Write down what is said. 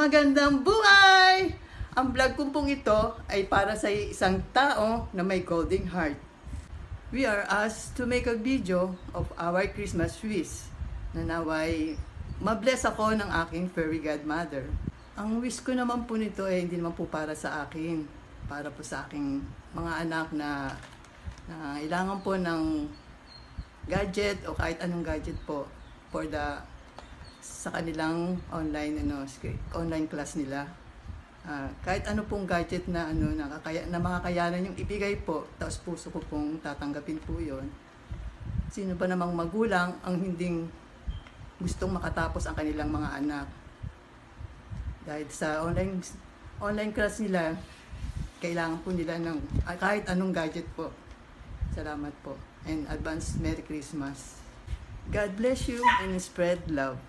Magandang buhay! Ang vlog ko pong ito ay para sa isang tao na may golden heart. We are asked to make a video of our Christmas wish na naway mabless ako ng aking fairy godmother. Ang wish ko naman po nito ay hindi naman po para sa akin. Para po sa aking mga anak na kailangan po ng gadget o kahit anong gadget po for sa kanilang online class nila. Kahit ano pong gadget na makakayanan yung ibigay po, taos puso ko pong tatanggapin po yon. Sino ba namang magulang ang hinding gustong makatapos ang kanilang mga anak? Dahil sa online class nila, kailangan po nila ng kahit anong gadget po. Salamat po. And advance Merry Christmas. God bless you and spread love.